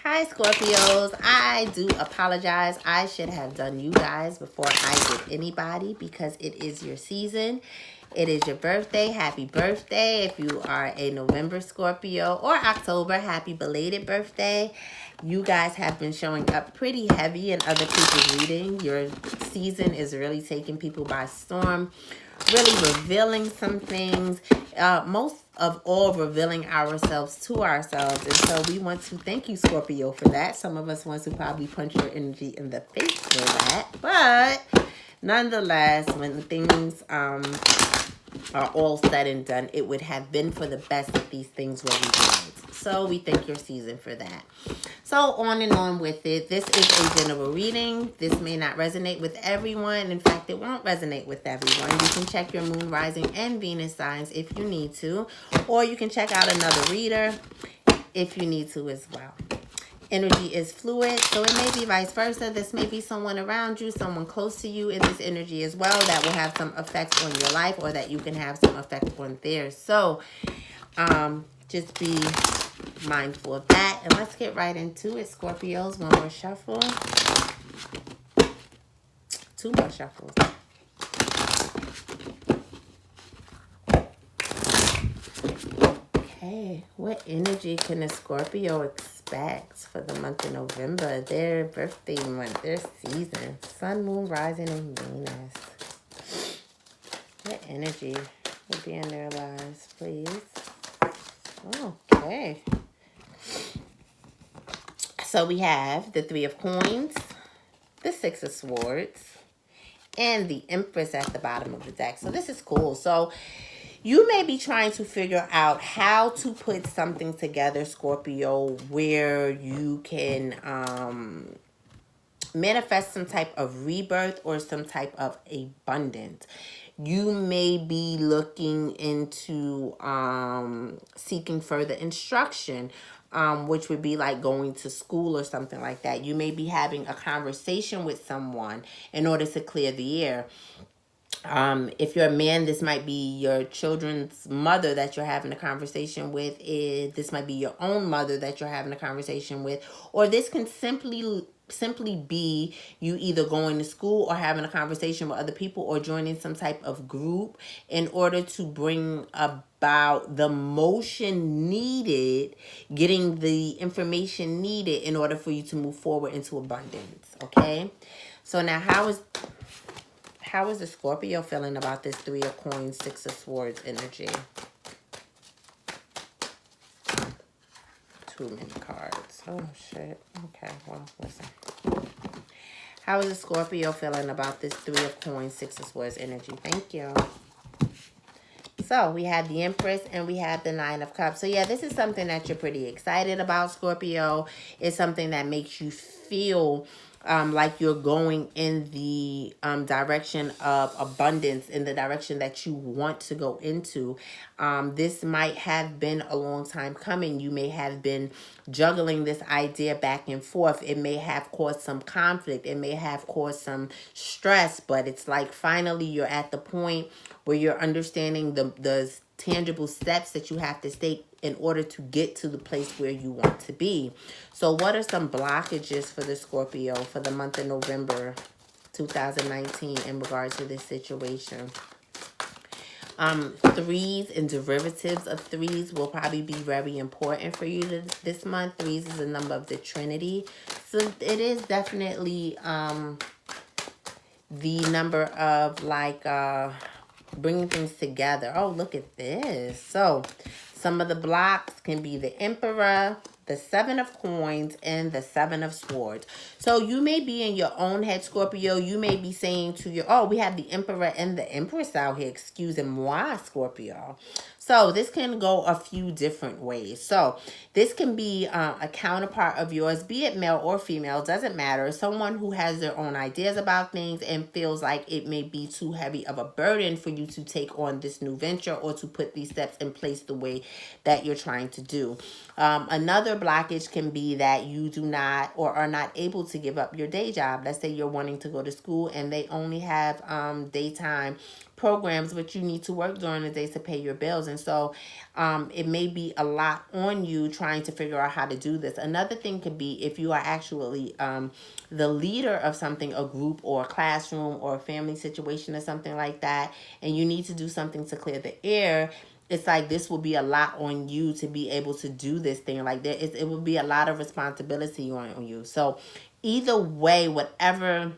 Hi, Scorpios. I do apologize. I should have done you guys before I did anybody because it is your season. It is your birthday. Happy birthday. If you are a November Scorpio or October, happy belated birthday. You guys have been showing up pretty heavy in other people's reading. Your season is really taking people by storm, really revealing some things. Most of all, revealing ourselves to ourselves. And so we want to thank you, Scorpio, for that. Some of us want to probably punch your energy in the face for that. But nonetheless, when things are all said and done, it would have been for the best if these things were revealed. So we thank your season for that. So on and on with it. This is a general reading. This may not resonate with everyone. In fact, it won't resonate with everyone. You can check your moon, rising, and Venus signs if you need to. Or you can check out another reader if you need to as well. Energy is fluid, so it may be vice versa. This may be someone around you, someone close to you in this energy as well that will have some effect on your life, or that you can have some effect on theirs. So just be mindful of that. And let's get right into it, Scorpios. One more shuffle. Two more shuffles. Okay, what energy can a Scorpio expect for the month of November? Their birthday month, their season. Sun, moon, rising, and Venus. What energy will be in their lives, please? Okay. So we have the Three of Coins, the Six of Swords, and the Empress at the bottom of the deck. So this is cool. So you may be trying to figure out how to put something together, Scorpio, where you can manifest some type of rebirth or some type of abundance. You may be looking into seeking further instruction, which would be like going to school or something like that. You may be having a conversation with someone in order to clear the air. If you're a man, this might be your children's mother that you're having a conversation with. This might be your own mother that you're having a conversation with. Or this can simply be you either going to school or having a conversation with other people or joining some type of group in order to bring about the motion needed, getting the information needed in order for you to move forward into abundance. Okay? So now how is the Scorpio feeling about this Three of Coins, Six of Swords energy? Too many cards. Oh, shit. Okay, well, listen. How is the Scorpio feeling about this Three of Coins, Six of Swords energy? Thank you. So we have the Empress and we have the Nine of Cups. So yeah, this is something that you're pretty excited about, Scorpio. It's something that makes you feel like you're going in the direction of abundance, in the direction that you want to go into. This might have been a long time coming. You may have been juggling this idea back and forth. It may have caused some conflict. It may have caused some stress, but it's like finally you're at the point where you're understanding the tangible steps that you have to take in order to get to the place where you want to be. So what are some blockages for the Scorpio for the month of November 2019 in regards to this situation? Threes and derivatives of threes will probably be very important for you this month. Threes is a number of the Trinity. So it is definitely the number of like bringing things together. Oh, look at this. So some of the blocks can be the Emperor, the Seven of Coins, and the Seven of Swords. So you may be in your own head, Scorpio. You may be saying to your, oh, we have the Emperor and the Empress out here. Excusez-moi, Scorpio. So this can go a few different ways. So this can be a counterpart of yours, be it male or female, doesn't matter. Someone who has their own ideas about things and feels like it may be too heavy of a burden for you to take on this new venture or to put these steps in place the way that you're trying to do. Another blockage can be that you do not or are not able to give up your day job. Let's say you're wanting to go to school and they only have daytime programs, but you need to work during the day to pay your bills. And so it may be a lot on you trying to figure out how to do this. Another thing could be if you are actually the leader of something, a group or a classroom or a family situation or something like that, and you need to do something to clear the air. It's like this will be a lot on you to be able to do this thing. Like it will be a lot of responsibility on you. So either way, whatever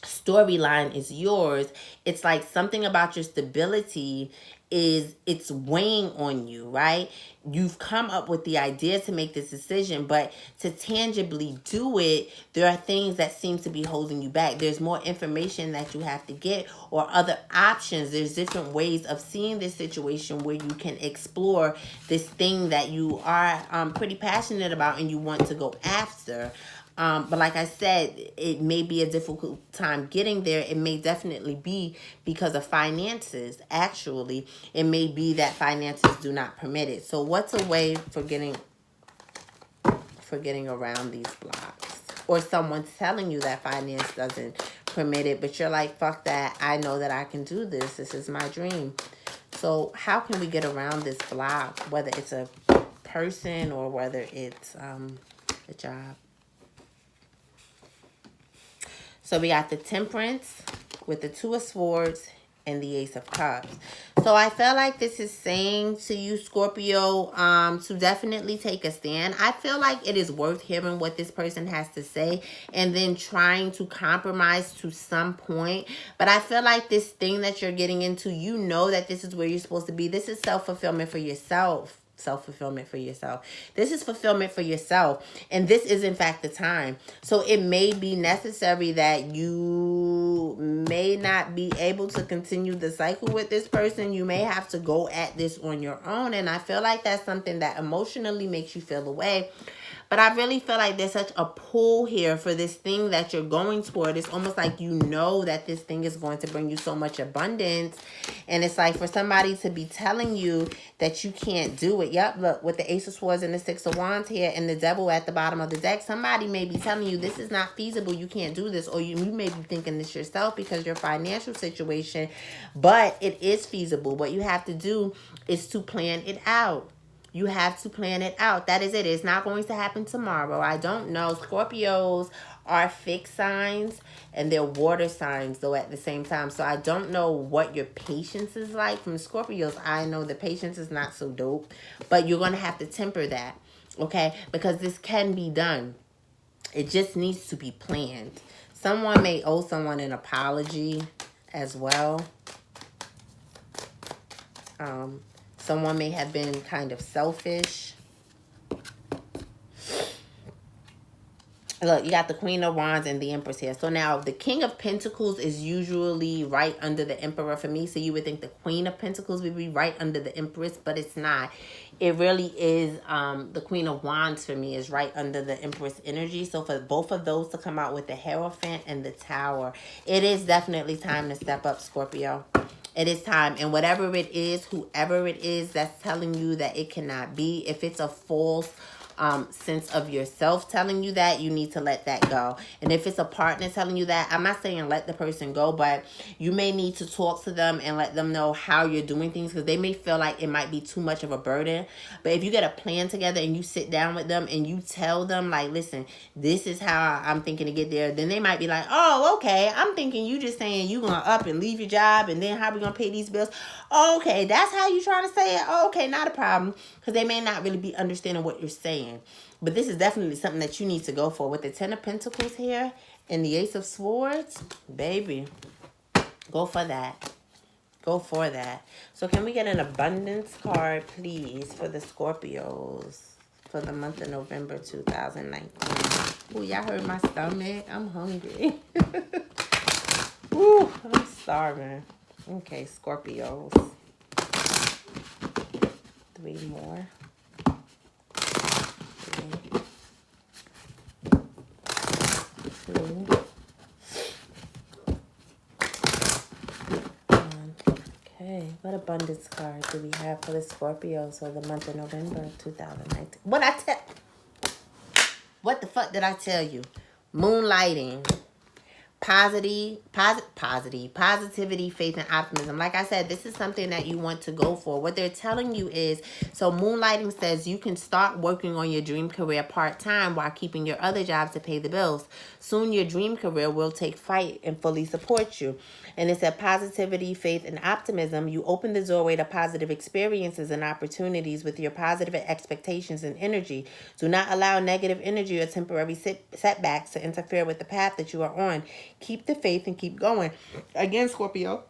storyline is yours, it's like something about your stability it's weighing on you, right? You've come up with the idea to make this decision, but to tangibly do it, there are things that seem to be holding you back. There's more information that you have to get or other options. There's different ways of seeing this situation where you can explore this thing that you are pretty passionate about and you want to go after. But like I said, it may be a difficult time getting there. It may definitely be because of finances. Actually, it may be that finances do not permit it. So what's a way for getting around these blocks? Or someone's telling you that finance doesn't permit it, but you're like, fuck that. I know that I can do this. This is my dream. So how can we get around this block? Whether it's a person or whether it's a job. So we got the Temperance with the Two of Swords and the Ace of Cups. So I feel like this is saying to you, Scorpio, to definitely take a stand. I feel like it is worth hearing what this person has to say and then trying to compromise to some point. But I feel like this thing that you're getting into, you know that this is where you're supposed to be. This is self-fulfillment for yourself. Self-fulfillment for yourself. This is fulfillment for yourself. And this is in fact the time. So it may be necessary that you may not be able to continue the cycle with this person. You may have to go at this on your own. And I feel like that's something that emotionally makes you feel away. But I really feel like there's such a pull here for this thing that you're going toward. It's almost like you know that this thing is going to bring you so much abundance. And it's like for somebody to be telling you that you can't do it. Yep, look, with the Ace of Swords and the Six of Wands here and the Devil at the bottom of the deck, somebody may be telling you this is not feasible. You can't do this. Or you may be thinking this yourself because your financial situation. But it is feasible. What you have to do is to plan it out. You have to plan it out. That is it. It's not going to happen tomorrow. I don't know. Scorpios are fixed signs and they're water signs though at the same time. So I don't know what your patience is like. From Scorpios, I know the patience is not so dope. But you're going to have to temper that. Okay? Because this can be done. It just needs to be planned. Someone may owe someone an apology as well. Someone may have been kind of selfish. Look, you got the Queen of Wands and the Empress here. So now the King of Pentacles is usually right under the Emperor for me. So you would think the Queen of Pentacles would be right under the Empress, but it's not. It really is the Queen of Wands for me is right under the Empress energy. So for both of those to come out with the Hierophant and the Tower, it is definitely time to step up, Scorpio. It is time. And whatever it is, whoever it is that's telling you that it cannot be, if it's a false sense of yourself telling you that, you need to let that go. And if it's a partner telling you that, I'm not saying let the person go, but you may need to talk to them and let them know how you're doing things because they may feel like it might be too much of a burden. But if you get a plan together and you sit down with them and you tell them like, listen, this is how I'm thinking to get there, then they might be like, oh, okay, I'm thinking you just saying you gonna up and leave your job and then how we gonna pay these bills? Oh, okay, that's how you trying to say it? Oh, okay, not a problem. Because they may not really be understanding what you're saying. But this is definitely something that you need to go for. With the Ten of Pentacles here and the Ace of Swords, baby, go for that. Go for that. So can we get an abundance card, please, for the Scorpios for the month of November 2019? Ooh, y'all heard my stomach? I'm hungry. Ooh, I'm starving. Okay, Scorpios. 3 more. Okay, what abundance card do we have for the Scorpios for the month of November 2019? What the fuck did I tell you? Moonlighting, positivity, faith, and optimism. Like I said, this is something that you want to go for. What they're telling you is, so moonlighting says you can start working on your dream career part-time while keeping your other job to pay the bills. Soon your dream career will take flight and fully support you. And it said positivity, faith, and optimism. You open the doorway to positive experiences and opportunities with your positive expectations and energy. Do not allow negative energy or temporary setbacks to interfere with the path that you are on. Keep the faith and keep going. Again, Scorpio,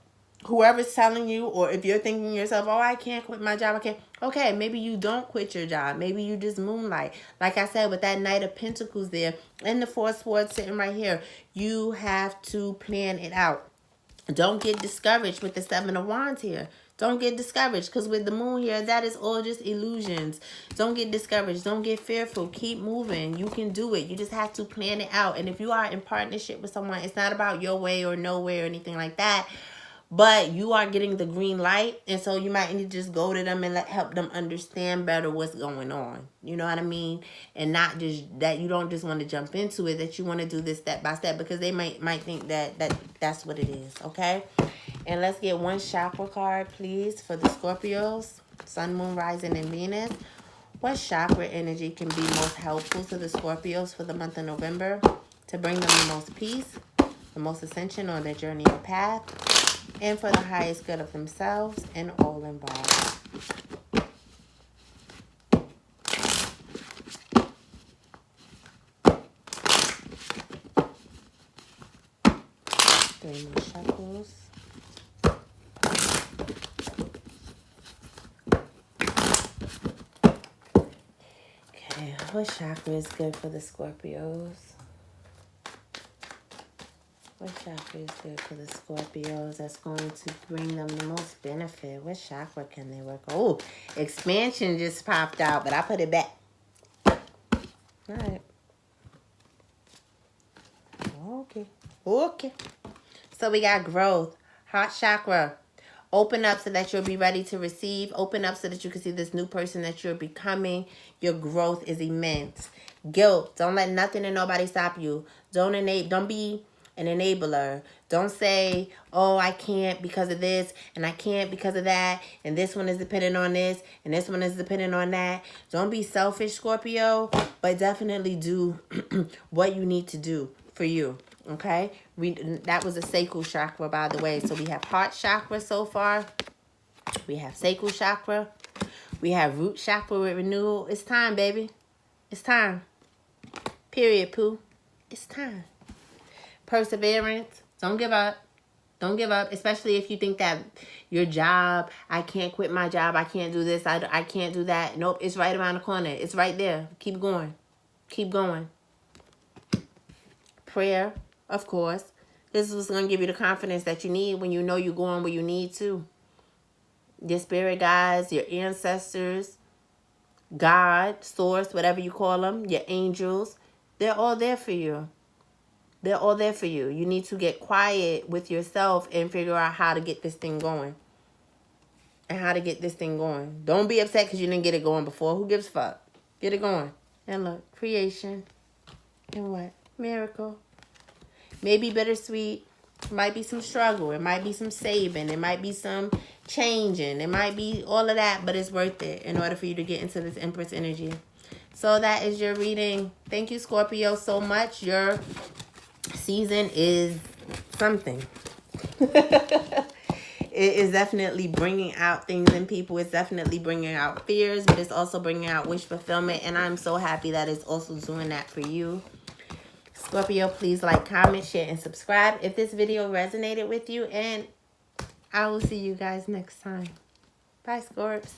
whoever's telling you, or if you're thinking yourself, oh, I can't quit my job, I can't. Okay, maybe you don't quit your job. Maybe you just moonlight. Like I said, with that Knight of Pentacles there and the Four Swords sitting right here, you have to plan it out. Don't get discouraged with the Seven of Wands here. Don't get discouraged, because with the moon here, that is all just illusions. Don't get discouraged. Don't get fearful. Keep moving. You can do it. You just have to plan it out. And if you are in partnership with someone, it's not about your way or no way or anything like that. But you are getting the green light. And so you might need to just go to them and help them understand better what's going on. You know what I mean? And not just that you don't just want to jump into it, that you want to do this step by step, because they might think that's what it is. Okay? And let's get one chakra card, please, for the Scorpios. Sun, Moon, Rising, and Venus. What chakra energy can be most helpful to the Scorpios for the month of November to bring them the most peace, the most ascension on their journey or path, and for the highest good of themselves and all involved? Three more chakras. Okay, what chakra is good for the Scorpios? What chakra is good for the Scorpios that's going to bring them the most benefit? What chakra can they work? Oh, expansion just popped out, but I put it back. All right. Okay. So we got growth. Heart chakra. Open up so that you'll be ready to receive. Open up so that you can see this new person that you're becoming. Your growth is immense. Guilt. Don't let nothing and nobody stop you. Don't be an enabler. Don't say, oh, I can't because of this, and I can't because of that, and this one is dependent on this, and this one is dependent on that. Don't be selfish, Scorpio, but definitely do what you need to do for you. Okay? That was a sacral chakra, by the way. So we have heart chakra so far. We have sacral chakra. We have root chakra with renewal. It's time, baby. It's time. Period, poo. It's time. Perseverance. Don't give up. Don't give up, especially if you think that your job, I can't quit my job, I can't do this, I can't do that. Nope, it's right around the corner. It's right there. Keep going. Keep going. Prayer, of course. This is what's going to give you the confidence that you need when you know you're going where you need to. Your spirit guides, your ancestors, God, source, whatever you call them, your angels, they're all there for you. They're all there for you. You need to get quiet with yourself and figure out how to get this thing going. And how to get this thing going. Don't be upset because you didn't get it going before. Who gives a fuck? Get it going. And look, creation. And what? Miracle. Maybe bittersweet. It might be some struggle. It might be some saving. It might be some changing. It might be all of that, but it's worth it in order for you to get into this Empress energy. So that is your reading. Thank you, Scorpio, so much. Your season is something. It is definitely bringing out things in people. It's definitely bringing out fears, but it's also bringing out wish fulfillment. And I'm so happy that it's also doing that for you. Scorpio, please like, comment, share, and subscribe if this video resonated with you. And I will see you guys next time. Bye, Scorps.